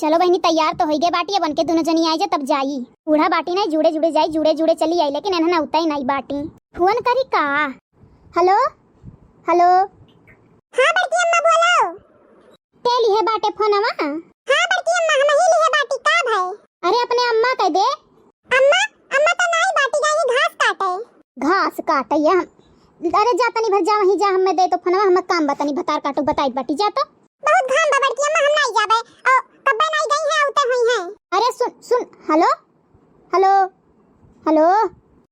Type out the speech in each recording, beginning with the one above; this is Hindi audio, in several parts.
चलो बहनी तैयार तो हो गए बाटी, अब उनके दोनों जनी आई जा तब जाई। बूढ़ा बाटी नहीं जुड़े जुड़े जाई, जुड़े जुड़े चली आई, लेकिन एना उता ही नहीं बाटी। फोन करी का? Hello hello. हां बड़की अम्मा बोलो। तेली है बाटे फोनवा? हां बड़की अम्मा हम ही लिए बाटी का भाई। अरे अपने अम्मा कह दे। अम्मा अम्मा तो नहीं बाटी जाई, घास काटे। घास काटे या? अरे जा तनी भर जा, वहीं जा, हमें दे तो फोनवा, हम काम बतानी भतार काटू बताई बाटी जा तो। बहुत घाम बा बड़की अम्मा, हम नहीं जाबे और कब्बे नहीं गई है उते हुई है। अरे सुन सुन, हेलो हेलो हेलो।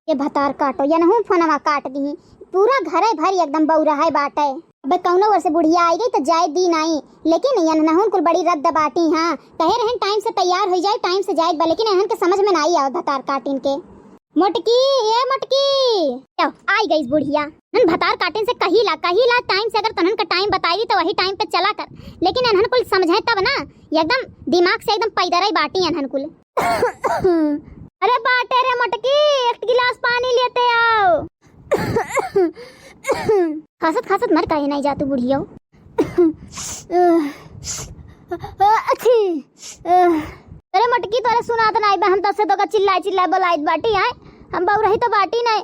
ये भतार काटो या नहु फोनवा काट दी, पूरा घर है भर एकदम बौरा है बाटे। अबे कौनो वर से बुढ़िया आई गई तो जाए दी नहीं, लेकिन यन नहुन कुल बड़ी रद्द बाटी। हां कहे रहन टाइम से तैयार हो जाए, टाइम से जाए, लेकिन एहन के समझ में नहीं आवत भतार काटिन के। मोटकी ये मोटकी आई गई बुढ़िया। नन भतार काटिन से कहिला टाइम से, अगर तनन का टाइम बताई तो वही टाइम पे चला कर, लेकिन एहन कुल समझे तब ना, एकदम दिमाग से एकदम पैदराई बाटी एहन कुल। अरे बाटे रे मोटकी, एक गिलास पानी लेते आओ। खासत खासत मर काहे नहीं जातू बुढ़िया। अरे मटकी तोरे सुनात नहीं बे, हम तो से तो चिल्ला बोलाइत बाटी है, हम बहु रही तो बाटी नहीं।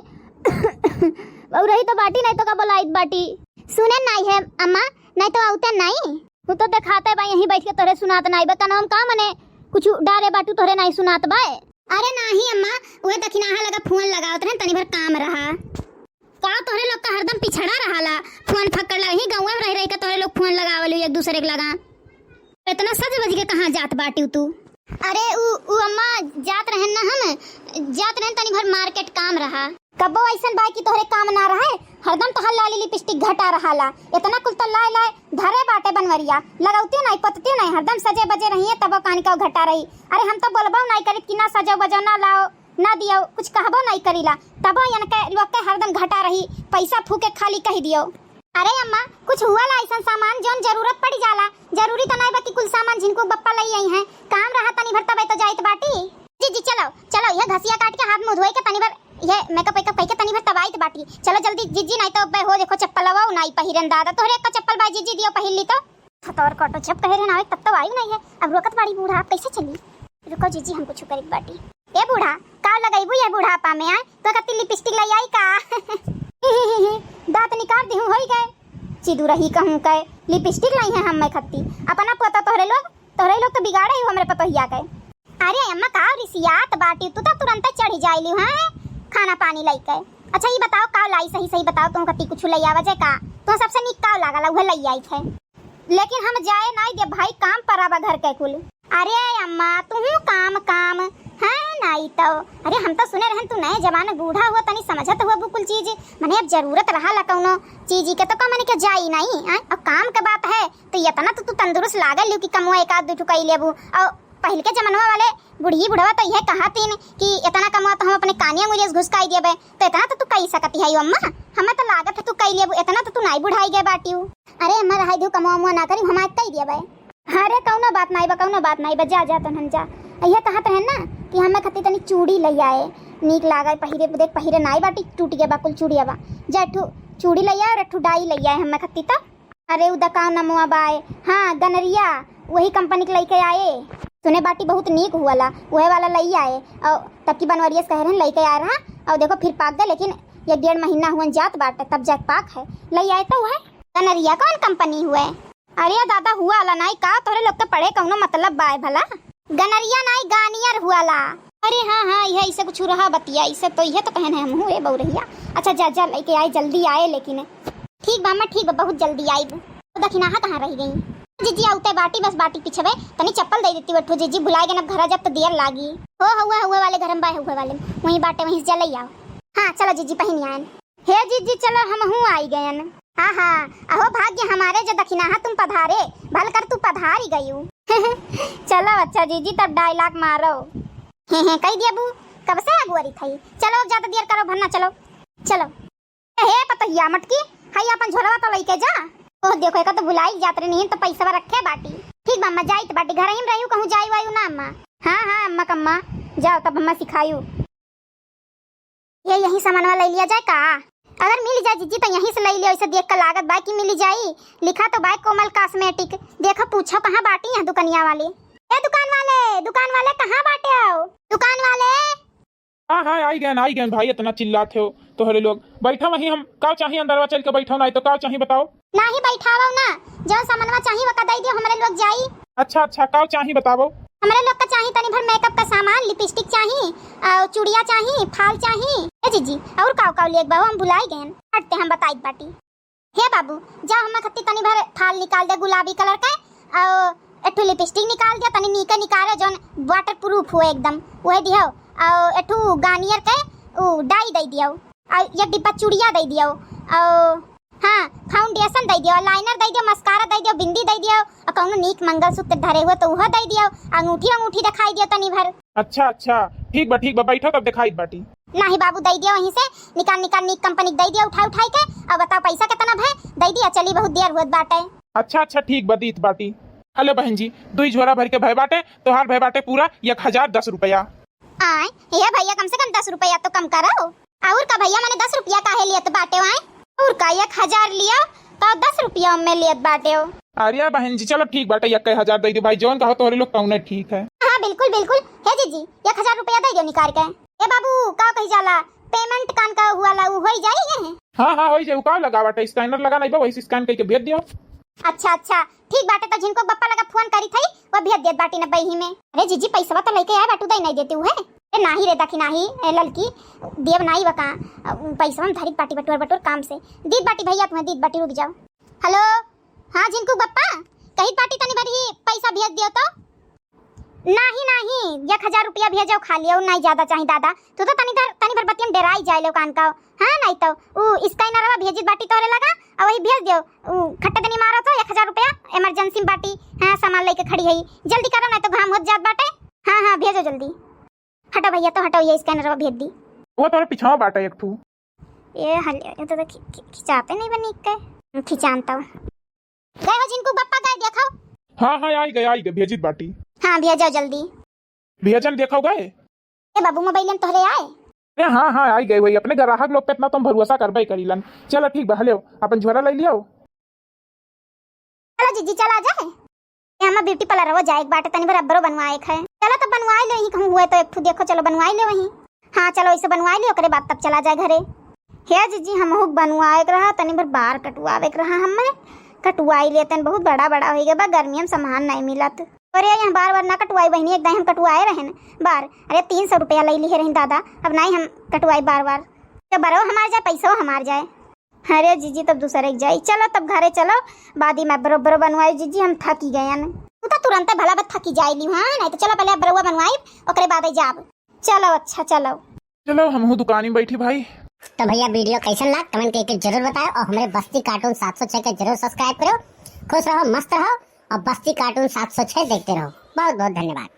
बहु रही तो बाटी नहीं तो का बोलाइत बाटी। सुने नहीं है अम्मा, नहीं तो आउते नहीं, तू तो दिखाते बा यहीं बैठ के तोरे सुनात नहीं बे, का नाम का मने कुछ डारे बाटू तोरे नहीं सुनात बा। अरे नहीं अम्मा, वो दखिनाहा लगा फोन लगावत रहे, तनी भर काम रहा का तोरे लोग का हरदम पिछड़ा रहाला, फोन फक्कड़ लगा ही गांव में रह के तोरे लोग फोन लगावल एक दूसरे के लगा। इतना सज बज के कहां जात बाटी तू? अरे उ अम्मा जात रहन ना, हम जात रहन तनी भर मार्केट काम रहा। कबो ऐसन बा कि तोहरे काम ना रहा, हरदम तो लाली लिपस्टिक घटा रहाला, इतना कुल तो लाए लाए धरे बाटे बनवरिया, लगाउते नहीं पतते नहीं, हरदम सजे बजे रही है तब कान का घटा रही। अरे हम तो बोलबो नहीं करित कि ना सजो बजो ना लाओ ना दियो, कुछ कहबो नहीं करीला, तब यन के लोग के हरदम घटा रही, पैसा फूके खाली कह दियो। अरे अम्मा कुछ हुआ ला ऐसा सामान जोन जरूरत पड़ी जाला, जरूरी तो नहीं बा कि कुल सामान जिनको बप्पा लई आई है, काम रहा तनी भर तबे तो जाइत बाटी। जी जी चलो चलो, ये घसिया काट के हाथ मुंह धोए के तनी भर ये मेकअप कह के तनी भर तबाइत बाटी। चलो जल्दी जीजी, नहीं तो बे हो देखो चप्पल लवाओ नहीं पहिरन दादा, तोहरे का चप्पल बा जीजी दियो पहिर ली तो। खतौर कटो जब कहे ना तब तो आई नहीं है, अब रोकत बाड़ी बूढ़ा कैसे चली। रुको जीजी हम कुछ करित बाटी। ए बूढ़ा का लगाइबू ये बूढ़ापा में आए तो कति लिपस्टिक लाई आई का? दांत निकाल दी हूं होई गए, चिदू रही कहूं के लिपस्टिक लाई है हम मैं खत्ती, अपना पता तोहरे लोग तो बिगाड़े ही हमरे पतोहिया के। अरे अम्मा का रिसियात बाटी, तू तो तुरंत चढ़ जाइली हां खाना पानी लाई के। अच्छा ये बताओ का लाई, सही सही बताओ, तुम कति कुछ लई आवा जे का? तो सबसे नीक का लागला उहे लई आई थे, लेकिन हम जाए नहीं दे भाई, काम पराबा घर के कुल। अरे अम्मा तू काम काम है नहीं तो, अरे हम तो सुने रहन तू नए जमाने बूढ़ा हुआ तनी समझत हुआ बुकुल चीज, मने अब जरूरत रहा ला कौनो चीज के तो का मने के जाई नहीं। अब काम के बात है तो इतना तो तू तंदुरुस्त लागल कि कमवा एक आध दू ठुकाई लेबू, और पहले के जमानवा वाले बुढ़ी बुढ़वा तो यह कहतीन कि इतना कमवा तो हम अपने कानिया मुझे घुसकाई देबे, तो इतना तो तू कई सकती है अम्मा, हमें तो लागत है तू कई लेबू, इतना तो तू नहीं बुढ़ाई गए बाटी। अरे अम्मा रहाई दू कमवा मुआ ना करी, हम आज कई देबे। अरे कौनो बात नहीं बा, कौनो बात नहीं बा, जा जा तन जा। यह कहत है ना कि हमें खती तनी चूड़ी लई आए, नीक लागे पहिरे, देख पहिरे नाई बाटी टूट गया बा कुल चूड़िया बा, जा ठू चूड़ी लई आए और ठू डाई लई आए हमें खती तो। अरे उ दुकान नमुआ बाए, हाँ गनरिया वही कंपनी के लेके आए, सुने बाटी बहुत नीक हुआला, वही वाला लई आए, और तब की बनवरिया से कह रहे लेके आए रहा, और देखो फिर पाक गए, लेकिन ये 1.5 महीना हुआ जात बाटे तब जाके पाक है, लई आए तो है गनरिया कौन कंपनी हुए। अरे दादा हुआ ला नहीं का तोरे लोग के पढ़े कौनो मतलब बाय भला, गनरिया नहीं गानियर हुआला। अरे हाँ हाँ यह इसे कुछ रहा बतिया, इसे तो यह तो कहने हम हुए बहु रहिया। अच्छा जा जा लेके आए, जल्दी आए, लेकिन ठीक बा मैं ठीक बा, बहुत जल्दी आई। तो दखिनाहा कहाँ रह गई? जीजी आउते बाटी, बस बाटी पीछे तनी चप्पल दे देती बैठो जीजी, भुला गए ना घर जब तो देर लागी। हो हुए वाले घर में बा हुए वाले वहीं बाटे वहीं से ले आओ। हाँ चलो जीजी पहनी आयन। हे जीजी चलो हम हूँ आई गयन। हाँ हाँ अहो भाग्य हमारे जो दखिनाहा तुम पधारे, भल कर तू पधार ही गयू। चलो अच्छा जीजी तब डायलॉग मारो। कही दिया बू कब से अगुआरी थी, चलो ज्यादा देर करो भरना, चलो चलो। हे पतहिया मटकी हाई अपन झोलवा तो लेके जा। ओह देखो एक तो बुलाई जात रही नहीं तो पैसा रखे बाटी। ठीक बा अम्मा जाई बाटी घर ही रहू, कहूँ जाई वायु ना अम्मा। हाँ हाँ अम्मा कम्मा जाओ तब अम्मा सिखायू। ये यही सामानवा ले लिया जाए का? अगर मिल जाए जीजी तो यहीं से ले लियो, इसे देख कर लागत बाकी मिली जाई, लिखा तो बाय कोमल कॉस्मेटिक, देखो पूछो कहाँ बाटी है दुकनिया वाली। ए दुकान वाले कहाँ बाटे हो? दुकान वाले। हाँ हाँ आई गए भाई, इतना चिल्लाते हो तो हरे लोग। बैठा वहीं, हम का चाहिए अंदरवा चल के बैठो, नहीं तो का चाहिए बताओ। नहीं बैठावो ना, जो सामानवा चाहिए वो का दे दियो, हमरे लोग जाई। अच्छा का चाहिए बताओ। हमरे लोग का चाहिए तनी भर मेकअप का सामान, लिपस्टिक चाहिए और चूड़िया चाहिए, फाल चाहिए। ए जीजी और का ले बाबू, हम भुलाई गए हटते हम बताई बाटी। हे बाबू जा हम खत्ती तनी भर फाल निकाल दे गुलाबी कलर का, और एठू लिपस्टिक निकाल दिया तनी नीके निकाले जोन वाटर प्रूफ हो एकदम वही दियो, और एठू गार्नियर के उ डाई दे दियो, और ये डिब्बा चूड़िया दे दियो, और हाँ फाउंडेशन दे दियो, लाइनर दे दियो, मस्कारा दे दियो, बिंदी दे दियो, और कौनो नीक मंगलसूत्र धरे हुए तो वह दे दियो, अंगूठी दिखाई दियो तनी भर। अच्छा ठीक बा बैठो तब दिखाई बाटी। नहीं बाबू दे दियो, वहीं से निकाल नीक कंपनी दे दियो, उठा के। अब बताओ पैसा कितना है? दे दिया, चली बहुत देर हुआ बाटे। अच्छा ठीक बा दीत बाटी। हेलो बहन जी, 2 झोरा भर के भय बाटे, तोहार भय बाटे पूरा 1010 रुपया। आए ये भैया कम से कम 10 रुपया तो कम करो। और का भैया मैंने 10 रुपया काहे लियत बाटे आए? और का 1000 लिया तो 10 रुपया में लियत बाटे हो। अरे बहन जी चलो ठीक बाटे, 1000 दे दो भाई, जोन कहो तोहरे लोग कहूं ठीक है। हाँ बिल्कुल हे जीजी 1000 रुपया दे दियो निकाल के। ए बाबू का कही जाला पेमेंट कान का हुआ ला हो ही जाई। हाँ होई जाई, का लगा बाटे स्कैनर लगा नहीं बा, वही स्कैन करके भेज दियो। अच्छा ठीक बाटे, तो जिनको बप्पा लगा फोन करी थई वो भेज देत बाटी न बही में। अरे जीजी पैसा तो लेके आए बाटू दई नहीं देती हुए। ए नाही रे दखी नाही, ए ललकी देव नाही बका पैसा हम धरित बाटी बटोर काम से दीद बाटी भैया, तुम्हें दीद बाटी रुक जाओ। हेलो हाँ जिनको बप्पा कही बाटी तनी भरी पैसा भेज दियो तो। नहीं 1000 रुपया भेजो खाली, और नहीं ज्यादा चाहिए दादा, तू तो तनी भर बतियम डराई जाए लो कान का। हाँ नहीं तो उ स्कैनरवा भेजित बाटी तोरे लगा और वही भेज दियो, खट्टे तनी मारो तो 1000 रुपया इमरजेंसी बाटी। हाँ सामान लेके खड़ी है, जल्दी करो नहीं तो घाम हो जात बाटे। हाँ भेजो जल्दी, हटो भैया तो हटो, ये स्कैनरवा भेज दी। वो तोरे पिछवा बाटे एक ठू। ये हल्ले तो खिंचाते नहीं बनी के खिंचानता गए हो जिनको बप्पा गए देखो। हाँ आई गए भेजित बाटी। हाँ भेजो जल्दी। भेजन देखो गए। ए बाबू मोबाइल में तोहरे आए? अरे हाँ आई गए, वही अपने ग्राहक लोग पे इतना तुम भरोसा करबे करीलन। चलो ठीक बा, हले अपन झोरा ले लियो। चलो जीजी चला जाए, हम ब्यूटी पार्लर हो जाए बाटे तनी बराबर बनवाए है। चलो तो बनवाई ले, ही कहूं हुए तो एक ठू देखो, चलो बनवाई ले वहीं। हाँ चलो इसे बनवाई ले, ओकरे बाद तब चला जाए घरे। हे जीजी हम हुक बनवाए रहा तनी भर बार कटवावे रहा, हमें कटवाई लेतन बहुत बड़ा हो गया बा, गर्मी में सामान नहीं मिलत। अरे यहाँ बार ना कटवाई बहनी, एकदम हम कटवाए रहे न बार। अरे 300 रुपया ले ली रही दादा, अब नहीं हम कटवाई बार तो बरो हमार जाए पैसा हमार जाए। अरे जीजी तब दूसरे जाए, चलो तब घरे चलो, बाद में बरोबर बनवाई। जीजी हम थकी गए न, तू तो तुरंत भला बत थकी जाएली। हाँ नहीं तो चलो पहले बरुआ बनवाई, ओकरे बाद जाब। चलो अच्छा चलो हम दुकान में बैठी भाई। तो भैया वीडियो कैसन लगा कमेंट करके जरूर बताओ, और हमारे बस्ती कार्टून 706 के जरूर सब्सक्राइब करो। खुश रहो मस्त रहो, और बस्ती कार्टून 706 देखते रहो। बहुत बहुत धन्यवाद।